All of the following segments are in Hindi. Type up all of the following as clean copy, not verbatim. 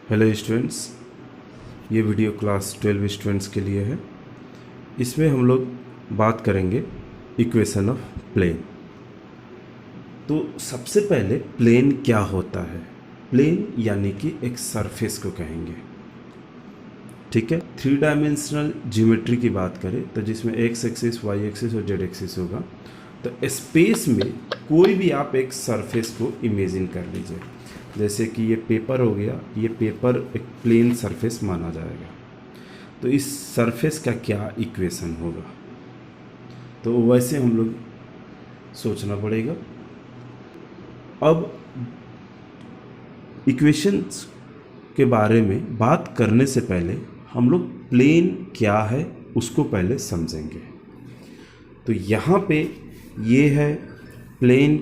हेलो स्टूडेंट्स, ये वीडियो क्लास 12 स्टूडेंट्स के लिए है। इसमें हम लोग बात करेंगे इक्वेशन ऑफ प्लेन। तो सबसे पहले प्लेन क्या होता है? प्लेन यानी कि एक सरफेस को कहेंगे, ठीक है। 3 डायमेंशनल ज्योमेट्री की बात करें तो जिसमें एक्स एक्सिस, वाई एक्सिस और जेड एक्सिस होगा, तो स्पेस में कोई भी आप एक सरफेस को इमेजिन कर लीजिए। जैसे कि ये पेपर हो गया, ये पेपर एक प्लेन सरफेस माना जाएगा। तो इस सरफेस का क्या इक्वेशन होगा, तो वैसे हम लोग सोचना पड़ेगा। अब इक्वेशंस के बारे में बात करने से पहले हम लोग प्लेन क्या है उसको पहले समझेंगे। तो यहाँ पे ये है प्लेन।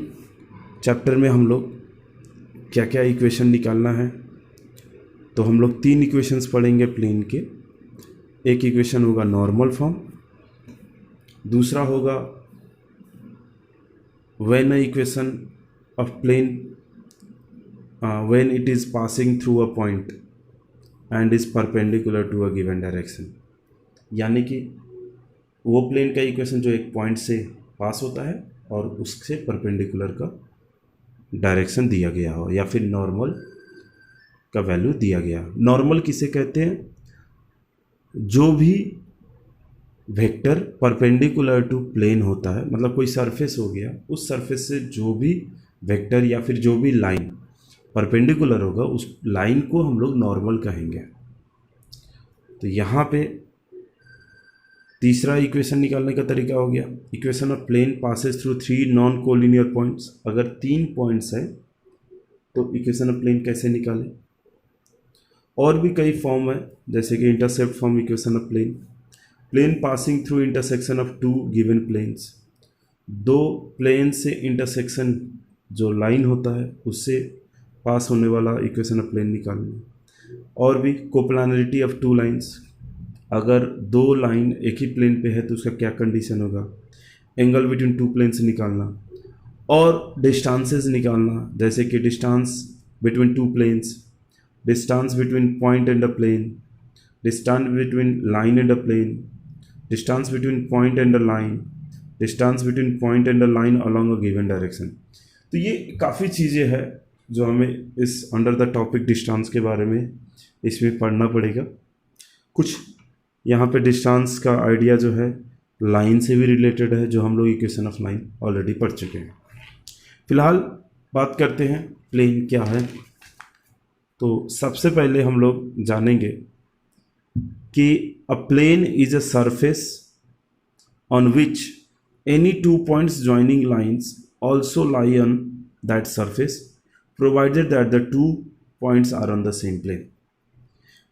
चैप्टर में हम लोग क्या क्या इक्वेशन निकालना है, तो हम लोग 3 इक्वेशंस पढ़ेंगे प्लेन के। एक इक्वेशन होगा नॉर्मल फॉर्म, दूसरा होगा when a equation of plane when it is passing through a point and is perpendicular to a given direction, यानी कि वो प्लेन का इक्वेशन जो एक पॉइंट से पास होता है और उससे परपेंडिकुलर का डायरेक्शन दिया गया हो, या फिर नॉर्मल का वैल्यू दिया गया। नॉर्मल किसे कहते हैं? जो भी वेक्टर परपेंडिकुलर टू प्लेन होता है, मतलब कोई सरफेस हो गया, उस सरफेस से जो भी वेक्टर या फिर जो भी लाइन परपेंडिकुलर होगा उस लाइन को हम लोग नॉर्मल कहेंगे। तो यहाँ पे तीसरा इक्वेशन निकालने का तरीका हो गया, equation of plane passes through 3 non collinear points. अगर 3 पॉइंट्स हैं तो इक्वेशन ऑफ प्लेन कैसे निकालें? और भी कई फॉर्म है, जैसे कि intercept form equation of plane, plane passing through intersection of 2 given planes. 2 plane से इंटरसेक्शन जो लाइन होता है उससे पास होने वाला इक्वेशन ऑफ प्लेन निकालना। और भी कोप्लानरिटी ऑफ 2 लाइन्स, अगर 2 लाइन एक ही प्लेन पे है तो उसका क्या कंडीशन होगा। एंगल बिटवीन 2 प्लेन्स निकालना, और डिस्टेंसेस निकालना, जैसे कि distance between 2 planes, distance between point and a plane, distance between line and a plane, distance between point and a line, distance between point and a line along a given direction. तो ये काफ़ी चीज़ें हैं जो हमें इस अंडर द टॉपिक डिस्टेंस के बारे में इसमें पढ़ना पड़ेगा। कुछ यहाँ पे डिस्टेंस का आइडिया जो है लाइन से भी रिलेटेड है, जो हम लोग इक्वेशन ऑफ लाइन ऑलरेडी पढ़ चुके हैं। फिलहाल बात करते हैं प्लेन क्या है। तो सबसे पहले हम लोग जानेंगे कि a plane is a surface on which any 2 points joining lines also lie on that surface provided that the 2 points are on the same plane.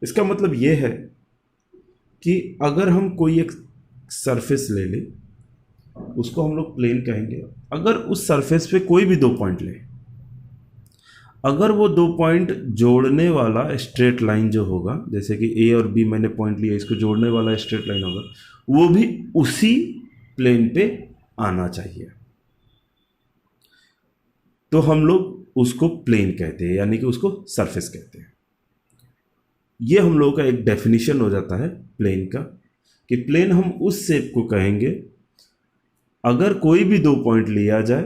इसका मतलब ये है कि अगर हम कोई एक सरफेस ले लें, उसको हम लोग प्लेन कहेंगे। अगर उस सरफेस पे कोई भी 2 पॉइंट ले, अगर वो 2 पॉइंट जोड़ने वाला स्ट्रेट लाइन जो होगा, जैसे कि ए और बी मैंने पॉइंट लिया, इसको जोड़ने वाला स्ट्रेट लाइन होगा, वो भी उसी प्लेन पे आना चाहिए, तो हम लोग उसको प्लेन कहते हैं, यानी कि उसको सरफेस कहते हैं। ये हम लोगों का एक डेफिनेशन हो जाता है प्लेन का, कि प्लेन हम उस शेप को कहेंगे अगर कोई भी 2 पॉइंट लिया जाए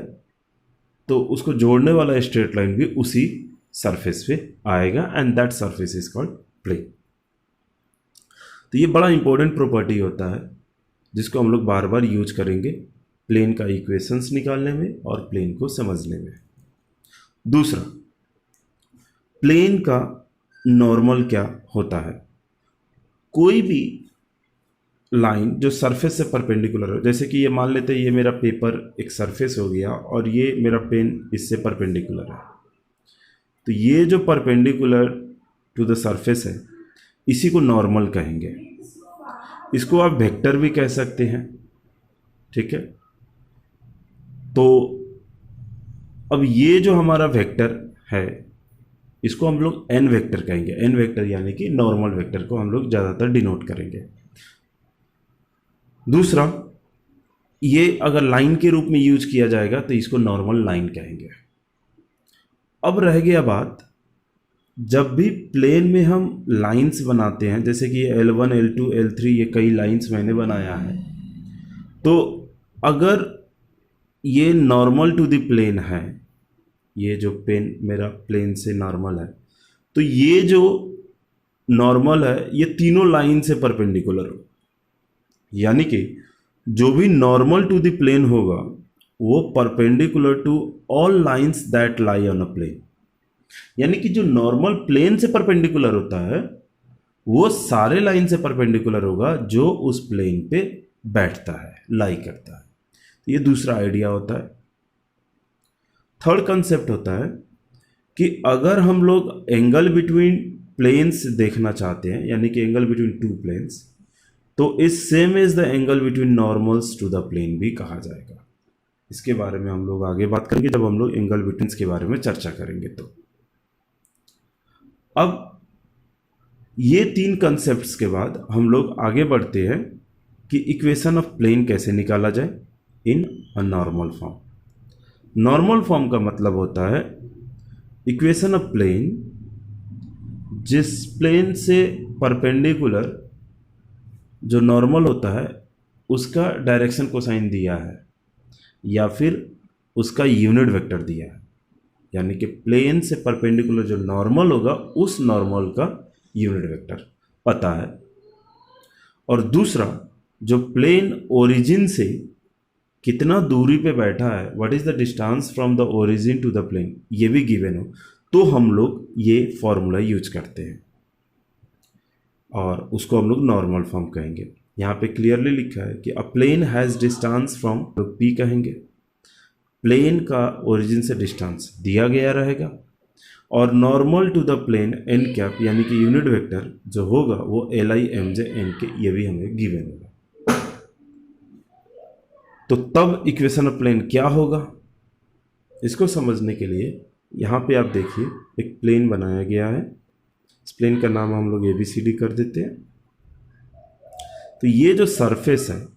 तो उसको जोड़ने वाला स्ट्रेट लाइन भी उसी सरफेस पे आएगा, and that surface is called plane. तो ये बड़ा इंपॉर्टेंट प्रॉपर्टी होता है जिसको हम लोग बार बार यूज करेंगे प्लेन का इक्वेशंस निकालने में और प्लेन को समझने में। दूसरा, प्लेन का नॉर्मल क्या होता है? कोई भी लाइन जो सरफेस से परपेंडिकुलर हो, जैसे कि ये मान लेते हैं ये मेरा पेपर एक सरफेस हो गया और ये मेरा पेन इससे परपेंडिकुलर है, तो ये जो परपेंडिकुलर टू द सरफेस है इसी को नॉर्मल कहेंगे। इसको आप वेक्टर भी कह सकते हैं, ठीक है। तो अब ये जो हमारा वेक्टर है इसको हम लोग एन वेक्टर कहेंगे। एन वेक्टर यानी कि नॉर्मल वेक्टर को हम लोग ज़्यादातर डिनोट करेंगे। दूसरा, ये अगर लाइन के रूप में यूज किया जाएगा तो इसको नॉर्मल लाइन कहेंगे। अब रह गया बात जब भी प्लेन में हम लाइंस बनाते हैं, जैसे कि L1 L2 L3 ये कई लाइंस मैंने बनाया है, तो अगर ये नॉर्मल टू द प्लेन है, ये जो पेन मेरा प्लेन से नॉर्मल है, तो ये जो नॉर्मल है ये तीनों लाइन से परपेंडिकुलर हो, यानी कि जो भी नॉर्मल टू द प्लेन होगा वो perpendicular to all lines that lie on a plane. यानी कि जो नॉर्मल प्लेन से परपेंडिकुलर होता है वो सारे लाइन से परपेंडिकुलर होगा जो उस प्लेन पे बैठता है, लाई करता है। ये दूसरा आइडिया होता है। थर्ड कंसेप्ट होता है कि अगर हम लोग एंगल बिटवीन प्लेन्स देखना चाहते हैं, यानी कि एंगल बिटवीन टू प्लेन्स, तो इस same is the angle between normals to the plane भी कहा जाएगा। इसके बारे में हम लोग आगे बात करेंगे जब हम लोग एंगल बिटवीन्स के बारे में चर्चा करेंगे। तो अब ये तीन कंसेप्ट्स के बाद हम लोग आगे बढ़ते हैं कि इक्वेशन ऑफ प्लेन कैसे निकाला जाए in a normal form. Normal form का मतलब होता है इक्वेशन ऑफ प्लेन जिस प्लेन से परपेंडिकुलर जो नॉर्मल होता है उसका डायरेक्शन कोसाइन दिया है या फिर उसका यूनिट वेक्टर दिया है, यानी कि प्लेन से परपेंडिकुलर जो नॉर्मल होगा उस नॉर्मल का यूनिट वेक्टर पता है, और दूसरा जो प्लेन ओरिजिन से कितना दूरी पे बैठा है, what is the distance from the origin to the plane, ये भी गिवन हो, तो हम लोग ये फॉर्मूला यूज करते हैं और उसको हम लोग नॉर्मल फॉर्म कहेंगे। यहाँ पे क्लियरली लिखा है कि a plane has distance from, तो पी कहेंगे, प्लेन का ओरिजिन से डिस्टेंस दिया गया रहेगा, और normal to the plane n cap यानी कि यूनिट वेक्टर जो होगा वो LIMJ_N_K, ये भी हमें गिवन होगा। तो तब इक्वेशन ऑफ प्लेन क्या होगा, इसको समझने के लिए यहाँ पे आप देखिए एक प्लेन बनाया गया है। इस प्लेन का नाम हम लोग ABCD कर देते हैं। तो ये जो सरफेस है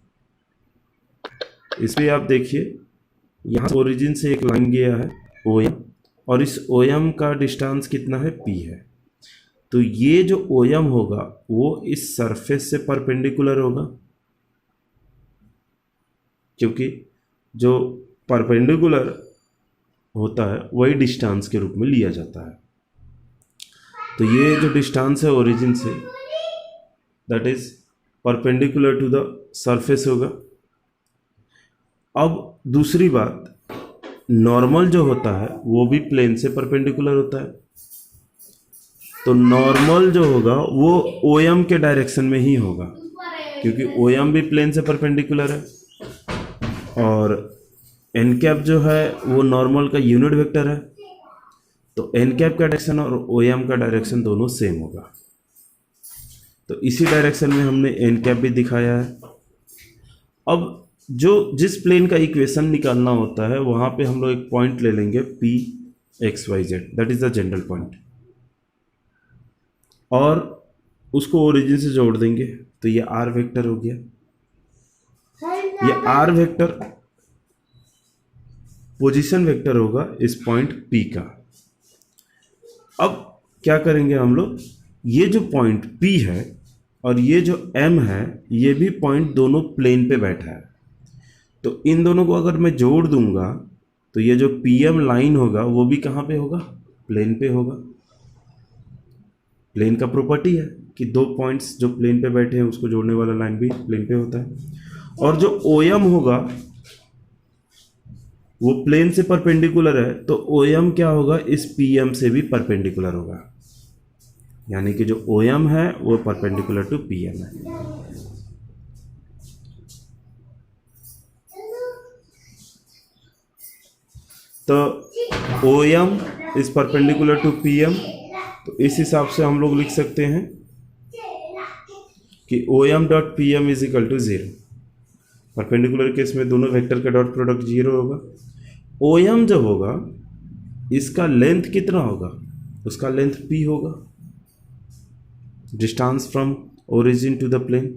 इस पे आप देखिए यहाँ ओरिजिन से एक लाइन गया है OM, और इस OM का डिस्टेंस कितना है P है। तो ये जो OM होगा वो इस सरफेस से परपेंडिकुलर होगा, क्योंकि जो परपेंडिकुलर होता है वही डिस्टेंस के रूप में लिया जाता है। तो ये जो डिस्टेंस है ओरिजिन से that is perpendicular to the surface होगा। अब दूसरी बात, नॉर्मल जो होता है वो भी प्लेन से परपेंडिकुलर होता है, तो नॉर्मल जो होगा वो OM के डायरेक्शन में ही होगा, क्योंकि OM भी प्लेन से परपेंडिकुलर है, और एन कैप जो है वो नॉर्मल का यूनिट वेक्टर है, तो एन कैप का डायरेक्शन और OM का डायरेक्शन दोनों सेम होगा। तो इसी डायरेक्शन में हमने एन कैप भी दिखाया है। अब जो जिस प्लेन का इक्वेशन निकालना होता है वहाँ पे हम लोग एक पॉइंट ले लेंगे PXYZ, that is the general point, और उसको ओरिजिन से जोड़ देंगे, तो ये R वेक्टर हो गया। ये R वेक्टर पोजीशन वेक्टर होगा इस पॉइंट P का। अब क्या करेंगे हम लोग, ये जो पॉइंट P है और ये जो M है ये भी पॉइंट दोनों प्लेन पे बैठा है, तो इन दोनों को अगर मैं जोड़ दूंगा तो ये जो PM लाइन होगा वो भी कहाँ पे होगा, प्लेन पे होगा। प्लेन का प्रॉपर्टी है कि दो पॉइंट्स जो प्लेन पे बैठे हैं उसको जोड़ने वाला लाइन भी प्लेन पे होता है, और जो OM होगा वो प्लेन से परपेंडिकुलर है, तो OM क्या होगा, इस PM से भी परपेंडिकुलर होगा, यानी कि जो OM है वो परपेंडिकुलर टू PM है। तो OM is perpendicular to PM, तो इस हिसाब से हम लोग लिख सकते हैं कि OM dot PM is equal to 0। Perpendicular case में दोनों वेक्टर का डॉट प्रोडक्ट 0 होगा। OM जो होगा इसका लेंथ कितना होगा, उसका लेंथ P होगा, distance from origin to the plane,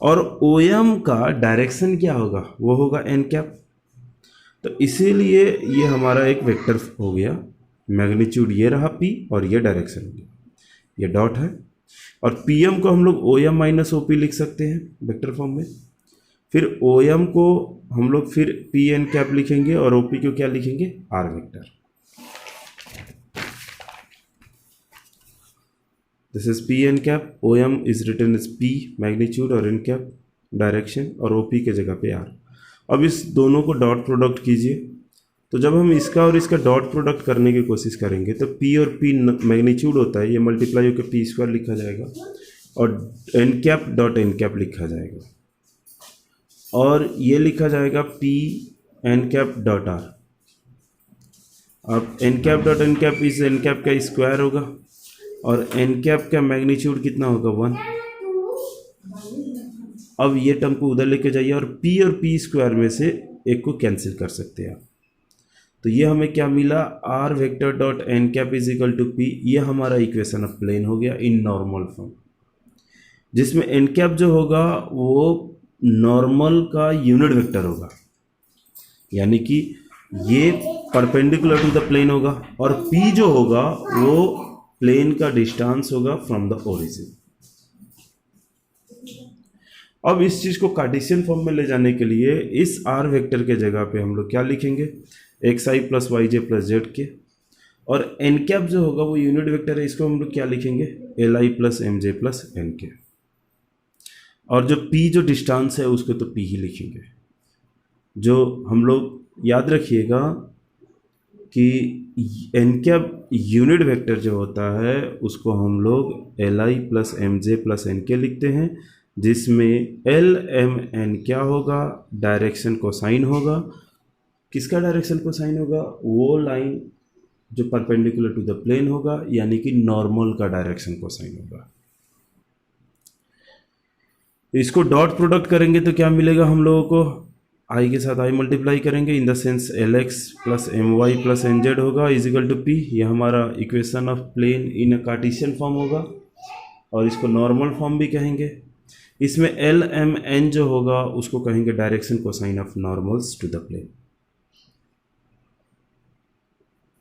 और OM का डायरेक्शन क्या होगा, वो होगा n कैप। तो इसीलिए ये हमारा एक वेक्टर हो गया मैग्नीट्यूड ये रहा P और ये डायरेक्शन होगी, ये डॉट है। और PM को हम लोग OM माइनस OP लिख सकते हैं वेक्टर फॉर्म में। फिर OM को हम लोग फिर P n कैप लिखेंगे और OP को क्या लिखेंगे, R vector. This is P n cap, OM is written as P magnitude और n कैप डायरेक्शन और OP के जगह पे R। अब इस दोनों को डॉट प्रोडक्ट कीजिए, तो जब हम इसका और इसका डॉट प्रोडक्ट करने की कोशिश करेंगे तो P और P मैग्नीट्यूड होता है, ये मल्टीप्लाई होकर P स्क्वायर लिखा जाएगा और n cap dot n cap लिखा जाएगा और ये लिखा जाएगा P n cap dot R। अब n cap dot n cap इस n कैप का स्क्वायर होगा और n कैप का मैग्नीट्यूड कितना होगा 1। अब ये टर्म को उधर लेके जाइए और P और P स्क्वायर में से एक को कैंसिल कर सकते हैं आप। तो ये हमें क्या मिला, R vector dot n cap is equal to P। ये हमारा इक्वेशन ऑफ प्लेन हो गया इन नॉर्मल फॉर्म, जिसमें n कैप जो होगा वो नॉर्मल का यूनिट वेक्टर होगा, यानी कि ये परपेंडिकुलर टू द प्लेन होगा और P जो होगा वो प्लेन का डिस्टेंस होगा फ्रॉम द ओरिजिन। अब इस चीज को कार्टेशियन फॉर्म में ले जाने के लिए इस R वेक्टर के जगह पे हम लोग क्या लिखेंगे, xi प्लस वाई जे प्लस जेड के, और n कैप जो होगा वो यूनिट वेक्टर है, इसको हम लोग क्या लिखेंगे li plus m j plus n k, और जो p जो डिस्टेंस है उसको तो p ही लिखेंगे। जो हम लोग याद रखिएगा कि n कैप यूनिट वेक्टर जो होता है उसको हम लोग li plus m j plus n k लिखते हैं, जिसमें l m n क्या होगा, डायरेक्शन कोसाइन होगा। किसका डायरेक्शन कोसाइन होगा, वो लाइन जो परपेंडिकुलर टू द प्लेन होगा, यानी कि नॉर्मल का डायरेक्शन कोसाइन होगा। इसको डॉट प्रोडक्ट करेंगे तो क्या मिलेगा हम लोगों को, i के साथ i मल्टीप्लाई करेंगे, in the sense lx plus my plus nz होगा इज इक्वल टू p। ये हमारा equation of plane in a Cartesian form होगा और इसको नॉर्मल फॉर्म भी कहेंगे। इसमें l m n जो होगा उसको कहेंगे direction cosine of normals to the plane.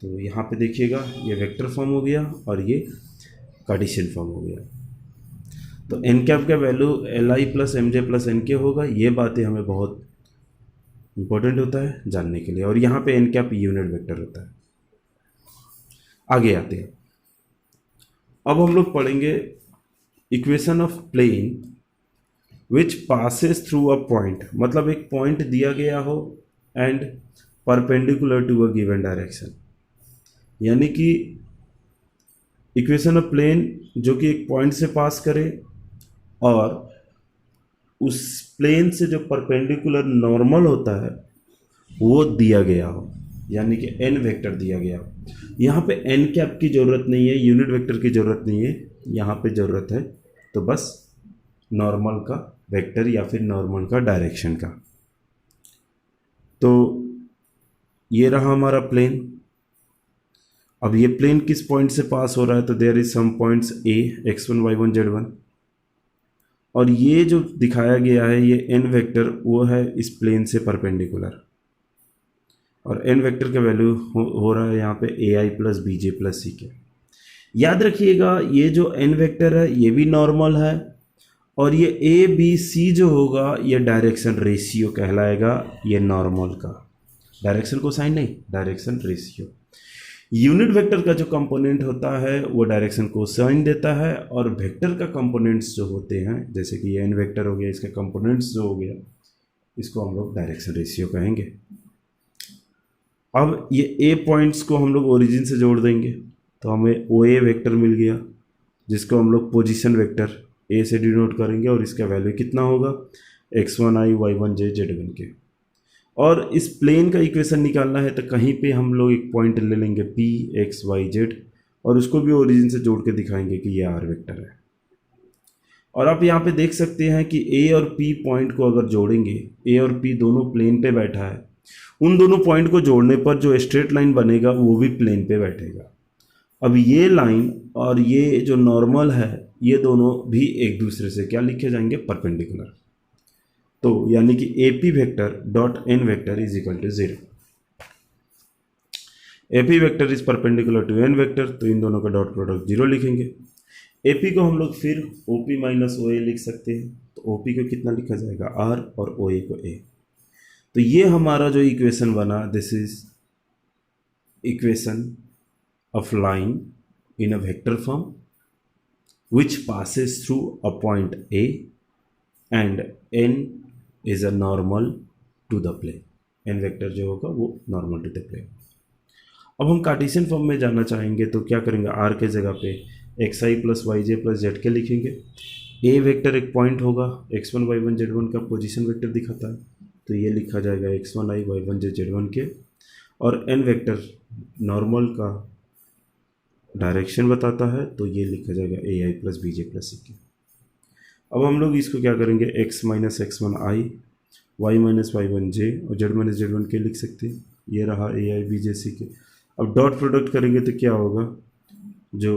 तो यहाँ पे देखिएगा ये वेक्टर फॉर्म हो गया और ये कार्टेशियन फॉर्म हो गया। तो n कैप का value li plus m j plus n k होगा। ये बातें हमें बहुत इंपॉर्टेंट होता है जानने के लिए, और यहाँ पे n कैप यूनिट वेक्टर होता है। आगे आते हैं, अब हम लोग पढ़ेंगे equation of plane which passes through a point, मतलब एक पॉइंट दिया गया हो and perpendicular to a given direction, यानी कि इक्वेशन ऑफ प्लेन जो कि एक पॉइंट से पास करे और उस प्लेन से जो परपेंडिकुलर नॉर्मल होता है वो दिया गया हो, यानी कि n वेक्टर दिया गया हो। यहाँ पे n कैप की ज़रूरत नहीं है, यूनिट वेक्टर की ज़रूरत नहीं है, यहाँ पे ज़रूरत है तो बस नॉर्मल का वेक्टर या फिर नॉर्मल का डायरेक्शन का। तो ये रहा हमारा प्लेन। अब ये प्लेन किस पॉइंट से पास हो रहा है, तो there is some points a x1 y1 z1, और ये जो दिखाया गया है ये n वेक्टर वो है इस प्लेन से परपेंडिकुलर, और n वेक्टर का वैल्यू हो रहा है यहाँ पे ai plus B J plus C के। याद रखिएगा ये जो n वेक्टर है ये भी नॉर्मल है, और ये a b c जो होगा ये डायरेक्शन रेशियो कहलाएगा, ये नॉर्मल का डायरेक्शन कोसाइन नहीं, डायरेक्शन रेशियो। यूनिट वेक्टर का जो कंपोनेंट होता है वो डायरेक्शन कोसाइन देता है, और वेक्टर का कंपोनेंट्स जो होते हैं जैसे कि ये n वेक्टर हो गया, इसका कंपोनेंट्स जो हो गया इसको हम लोग डायरेक्शन रेशियो कहेंगे। अब ये a पॉइंट्स को हम लोग ओरिजिन से जोड़ देंगे तो हमें OA वेक्टर मिल गया, जिसको हम लोग पोजीशन वेक्टर a से डिनोट करेंगे, और इसका वैल्यू कितना होगा x1i y1 j z1 के। और इस प्लेन का इक्वेशन निकालना है तो कहीं पे हम लोग एक पॉइंट ले लेंगे p x y z, और उसको भी ओरिजिन से जोड़ के दिखाएंगे कि ये r वेक्टर है। और आप यहाँ पे देख सकते हैं कि a और p पॉइंट को अगर जोड़ेंगे, a और p दोनों प्लेन पे बैठा है, उन दोनों पॉइंट को जोड़ने पर जो स्ट्रेट लाइन बनेगा वो भी प्लेन पे बैठेगा। अब ये लाइन और ये जो नॉर्मल है ये दोनों भी एक दूसरे से क्या लिखे जाएंगे, परपेंडिकुलर। तो यानी कि AP vector dot n vector is equal to 0। A P vector is perpendicular to n vector, तो इन दोनों का डॉट प्रोडक्ट 0 लिखेंगे। ए पी को हम लोग फिर ओ पी माइनस ओ ए लिख सकते हैं, तो ओ पी को कितना लिखा जाएगा आर और ओ ए को ए। तो ये हमारा जो इक्वेशन बना, this is equation of line in a vector form which passes through a point A and n is a normal to the plane, n vector जो होगा वो नॉर्मल टू द प्लेन। अब हम कार्टेशियन फॉर्म में जाना चाहेंगे तो क्या करेंगे, r के जगह पे एक्स आई प्लस वाई जे प्लस जेड के लिखेंगे। a वेक्टर एक पॉइंट होगा, x1 y1 z1 का पोजीशन वेक्टर दिखाता है, तो ये लिखा जाएगा x1 i y1 j z1 के, और n वेक्टर नॉर्मल का डायरेक्शन बताता है, तो ये लिखा जाएगा ए आई plus B J plus C के। अब हम लोग इसको क्या करेंगे, x माइनस एक्स वन आई, वाई माइनस वाई वन जे और जेड माइनस जेड वन के लिख सकते हैं। ये रहा ए आई बी जे सी के। अब डॉट प्रोडक्ट करेंगे तो क्या होगा, जो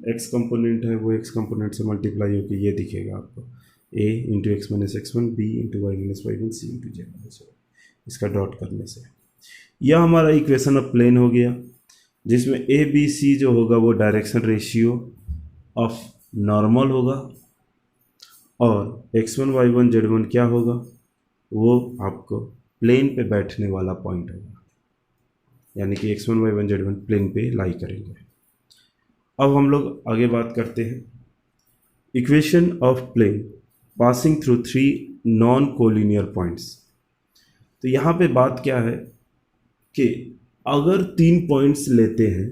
x कंपोनेंट है वो x कंपोनेंट से मल्टीप्लाई होकर ये दिखेगा आपको, a into x minus x one, b into y minus y one, c into z minus y, इसका डॉट करने से यह हमारा इक्वेशन ऑफ प्लेन हो गया, जिसमें ए बी सी जो होगा वो डायरेक्शन रेशियो ऑफ नॉर्मल होगा, और x1 y1 z1 क्या होगा, वो आपको प्लेन पे बैठने वाला पॉइंट होगा, यानी कि x1 y1 z1 प्लेन पे लाई करेंगे। अब हम लोग आगे बात करते हैं equation of plane passing through 3 non collinear points. तो यहाँ पे बात क्या है कि अगर 3 पॉइंट्स लेते हैं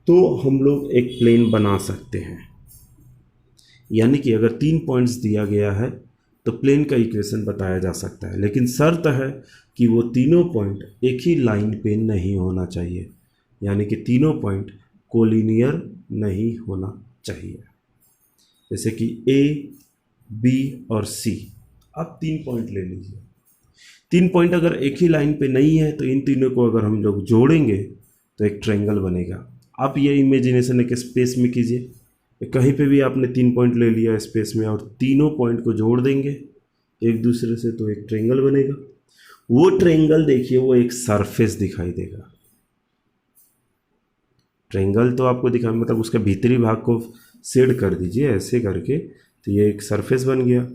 तो हम लोग एक प्लेन बना सकते हैं, यानी कि अगर 3 पॉइंट्स दिया गया है तो प्लेन का इक्वेशन बताया जा सकता है, लेकिन शर्त है कि वो तीनों पॉइंट एक ही लाइन पे नहीं होना चाहिए, यानी कि तीनों पॉइंट कोलिनियर नहीं होना चाहिए। जैसे कि ए बी और सी, आप 3 पॉइंट ले लीजिए, 3 पॉइंट अगर एक ही लाइन पे नहीं है तो इन तीनों को अगर हम लोग जोड़ेंगे तो एक ट्रायंगल बनेगा। आप ये इमेजिनेशन एक स्पेस में कीजिए, कहीं पे भी आपने 3 पॉइंट ले लिया स्पेस में और तीनों पॉइंट को जोड़ देंगे एक दूसरे से तो एक ट्रायंगल बनेगा। वो ट्रायंगल देखिए, वो एक सरफेस दिखाई देगा। ट्रायंगल तो आपको दिखा, मतलब उसके भीतरी भाग को शेड कर दीजिए ऐसे करके, तो ये एक सरफेस बन गया।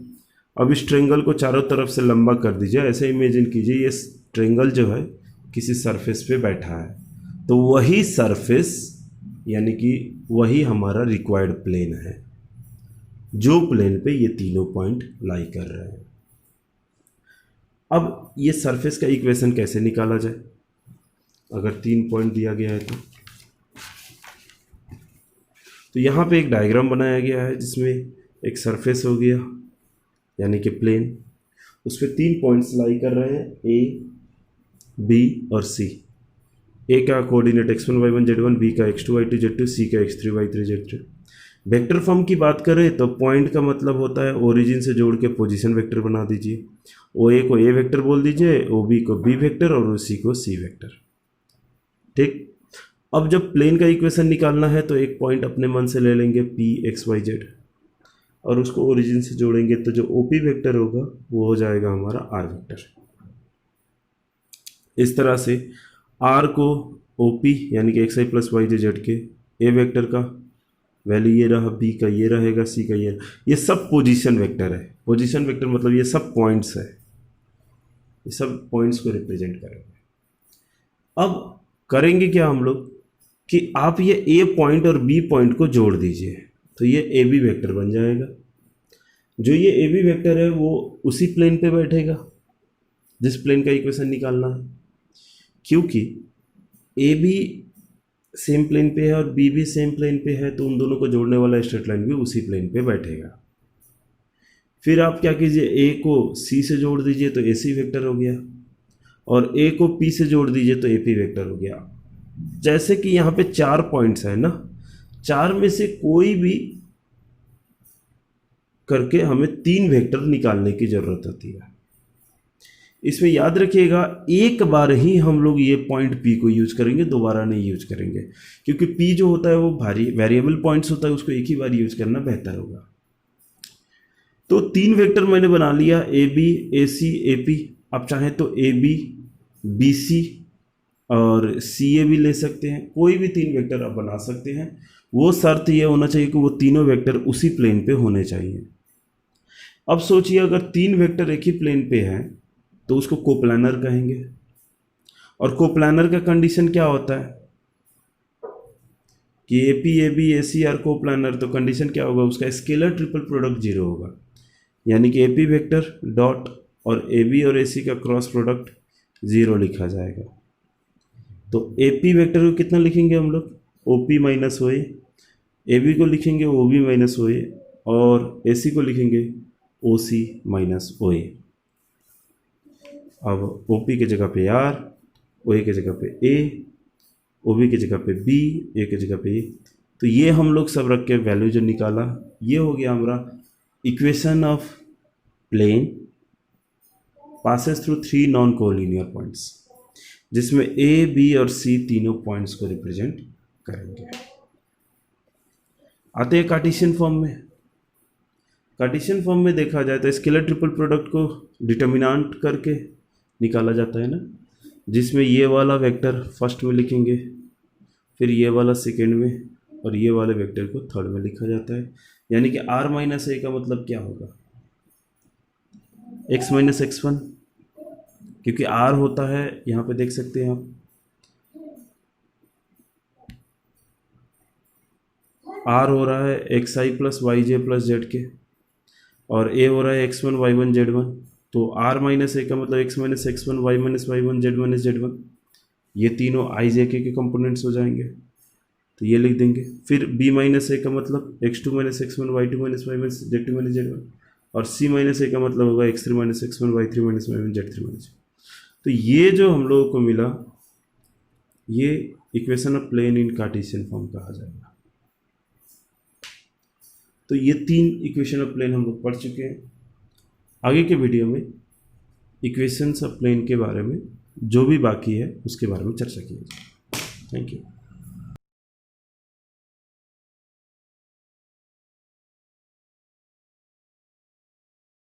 अब इस ट्रायंगल को चारों तरफ से लंबा कर दीजिए, ऐसे इमेजिन कीजिए ये ट्रायंगल जो है किसी सरफेस पे बैठा है, तो वही सरफेस यानी कि वही हमारा रिक्वायर्ड प्लेन है, जो प्लेन पे ये तीनों पॉइंट लाई कर रहे हैं। अब ये सरफेस का इक्वेशन कैसे निकाला जाए, अगर 3 पॉइंट दिया गया है तो यहाँ पे एक डायग्राम बनाया गया है जिसमें एक सरफेस हो गया यानी कि प्लेन, उस पर 3 पॉइंट्स लाई कर रहे हैं, ए बी और सी। ए का coordinate x1 y1 z1, B का x2 y2 z2, सी का x3 y3 z3। Vector form की बात करें तो पॉइंट का मतलब होता है ओरिजिन से जोड़ के पोजीशन वेक्टर बना दीजिए। ओ ए को ए वेक्टर बोल दीजिए, ओ बी को बी वेक्टर और ओ सी को सी वेक्टर। ठीक, अब जब प्लेन का इक्वेशन निकालना है तो एक पॉइंट अपने मन से ले लेंगे पी एक्स वाई जेड और उसको ओरिजिन से जोड़ेंगे, तो जो ओपी वेक्टर होगा वो हो जाएगा हमारा आर वेक्टर। इस तरह से आर को ओपी यानी कि एक्स आई प्लस वाई जे जेड के ए वेक्टर का वैल्यू ये रहा, बी का ये रहेगा, सी का ये सब पोजीशन वेक्टर है। पोजीशन वेक्टर मतलब ये सब पॉइंट्स है, ये सब पॉइंट्स को रिप्रेजेंट करेंगे। अब करेंगे क्या हम लोग कि आप ये ए पॉइंट और बी पॉइंट को जोड़ दीजिए, तो ये ए बी वेक्टर बन जाएगा। जो ये ए बी वेक्टर है वो उसी प्लेन पे बैठेगा जिस प्लेन का इक्वेशन निकालना है, क्योंकि ए बी सेम प्लेन पे है और बी भी सेम प्लेन पे है, तो उन दोनों को जोड़ने वाला स्ट्रेट लाइन भी उसी प्लेन पे बैठेगा। फिर आप क्या कीजिए, ए को सी से जोड़ दीजिए तो ए सी वेक्टर हो गया, और ए को पी से जोड़ दीजिए तो ए पी वेक्टर हो गया। जैसे कि यहाँ पे 4 पॉइंट्स है ना, 4 में से कोई भी करके हमें 3 वेक्टर निकालने की जरूरत होती है। इसमें याद रखिएगा एक बार ही हम लोग ये पॉइंट पी को यूज करेंगे, दोबारा नहीं यूज करेंगे, क्योंकि पी जो होता है वो वेरिएबल पॉइंट्स होता है, उसको एक ही बार यूज करना बेहतर होगा। तो 3 वेक्टर मैंने बना लिया, ए B A C A P. आप चाहें तो ए बी बी सी और सी ए भी ले सकते हैं, कोई भी 3 वेक्टर आप बना सकते हैं। वो शर्त ये होना चाहिए कि वो तीनों वेक्टर उसी प्लेन पे होने चाहिए। अब सोचिए अगर 3 वेक्टर एक ही प्लेन पे हैं तो उसको कोप्लानर कहेंगे। और कोप्लानर का कंडीशन क्या होता है कि A P A B A C are coplanar, तो कंडीशन क्या होगा, उसका स्केलर ट्रिपल प्रोडक्ट 0 होगा। यानी कि ए पी वेक्टर डॉट और ए बी और ए सी का क्रॉस प्रोडक्ट 0 लिखा जाएगा। तो ए पी वेक्टर को कितना लिखेंगे हम लोग, O P minus O A B को लिखेंगे ओ बी माइनस ओ और ए सी को लिखेंगे ओ सी माइनस ओ। अब ओ पी की जगह पे आर, ओ ए की जगह पे ए, ओ बी की जगह पे बी, ए की जगह पे ए। तो ये हम लोग सब रख के वैल्यू जो निकाला, ये हो गया हमारा equation of plane passes through 3 non collinear points, जिसमें ए बी और सी तीनों पॉइंट्स को रिप्रेजेंट करेंगे। आते हैं कार्टेशियन फॉर्म में। कार्टेशियन फॉर्म में देखा जाए तो स्केलर ट्रिपल प्रोडक्ट को डिटर्मिनेंट करके निकाला जाता है ना, जिसमें ये वाला वेक्टर फर्स्ट में लिखेंगे, फिर ये वाला सेकेंड में, और ये वाले वेक्टर को थर्ड में लिखा जाता है। यानी कि r माइनस ए का मतलब क्या होगा, x माइनस x1, क्योंकि r होता है, यहाँ पे देख सकते हैं आप, r हो रहा है एक्स आई प्लस वाई जे प्लस जेड के, और a हो रहा है x1 y1 z1। तो r माइनस ए का मतलब x minus x1 y minus y1 z minus z1, ये तीनों आई जे के कंपोनेंट्स हो जाएंगे, तो ये लिख देंगे। फिर b माइनस ए का मतलब x2 minus x1 y2 minus y minus z2 minus z1, और c माइनस ए का मतलब होगा x3 minus x1 y3 minus y1 z3 minus. तो ये जो हम लोगों को मिला, ये equation of plane in Cartesian form कहा जाएगा। तो ये 3 इक्वेशन ऑफ प्लेन हम लोग पढ़ चुके हैं। आगे के वीडियो में इक्वेशंस ऑफ प्लेन के बारे में जो भी बाकी है उसके बारे में चर्चा की जाएगी। Thank you.